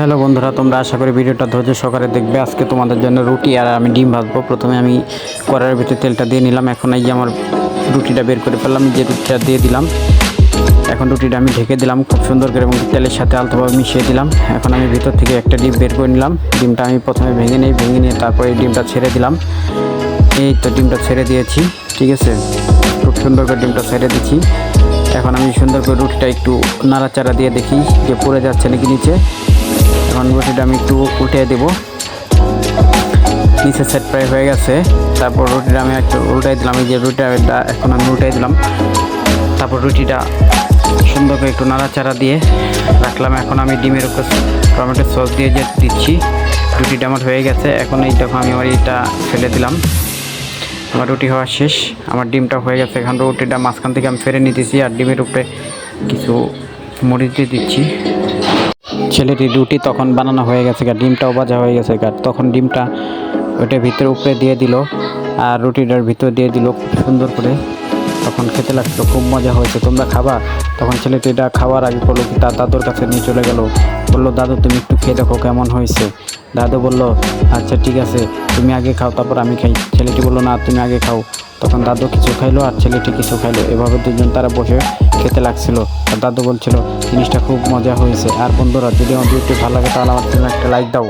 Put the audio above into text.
Hello বন্ধুরা, তোমরা আশা করি ভিডিওটা ধৈর্য সহকারে দেখবে। আজকে তোমাদের জন্য রুটি আর আমি ডিম ভাজবো। প্রথমে আমি কড়াইয়ের ভিতরে তেলটা দিয়ে নিলাম। এখন এই যে আমার রুটিটা বের করে ফেললাম, যে রুটিটা দিয়ে দিলাম। এখন রুটিটা আমি ঢেকে দিলাম খুব সুন্দর করে এবং তেলের সাথে আলতোভাবে মিশিয়ে দিলাম। এখন আমি ভিতর থেকে একটা ডিম বের করে নিলাম। ডিমটা আমি প্রথমে ভেঙে নিয়ে তারপরে এই ডিমটা ছেড়ে দিলাম। এই তো ডিমটা ছেড়ে দিয়েছি, ঠিক আছে। খুব সুন্দর করে ডিমটা ছেড়ে দিচ্ছি। এখন আমি সুন্দর করে রুটিটা একটু নাড়াচাড়া দিয়ে দেখি যে পুড়ে যাচ্ছে নাকি নিচে। এখন রুটিটা আমি একটু উল্টে দেবো। নিচে সেট প্রায় হয়ে গেছে। তারপর রুটিটা আমি একটু উল্টাই দিলাম। এই যে রুটিটা এখন আমি উল্টাই দিলাম। তারপর রুটিটা সুন্দর করে একটু নাড়াচাড়া দিয়ে রাখলাম। এখন আমি ডিমের উপর টমেটো সস দিয়ে যে দিচ্ছি। রুটিটা আমার হয়ে গেছে। এখন এই দেখো আমি আমার এইটা ফেলে দিলাম। আমার রুটি হওয়া শেষ, আমার ডিমটা হয়ে গেছে। এখন রুটিটা মাঝখান থেকে আমি ফেরে নিতেছি আর ডিমের উপরে কিছু মরিচ দিয়ে দিচ্ছি। ছেলেটির রুটি তখন বানানো হয়ে গেছে, ডিমটাও ভাজা হয়ে গেছে। তখন ডিমটা ওইটার ভিতরে উপরে দিয়ে দিল আর রুটিটার ভিতরে দিয়ে দিল খুব সুন্দর করে। তখন খেতে লাগছিলো, খুব মজা হয়েছে। তোমরা খাবা? তখন ছেলেটি এটা খাওয়ার আগে বললো কি তার দাদুর কাছে নিয়ে চলে গেল। বললো, দাদু তুমি একটু খেয়ে দেখো কেমন হয়েছে। দাদু বললো, আচ্ছা ঠিক আছে, তুমি আগে খাও তারপর আমি খাই। ছেলেটি বললো, না তুমি আগে খাও। তখন দাদু কিছু খাইলো আর ছেলেটি কিছু খাইলো। এভাবে দুজন তারা বসে খেতে লাগছিল। আর দাদু বলছিল জিনিসটা খুব মজা হয়েছে। আর বন্ধুরা, যদি আমার ভিডিওটি ভালো লাগে তাহলে আমার চ্যানেলে একটা লাইক দাও।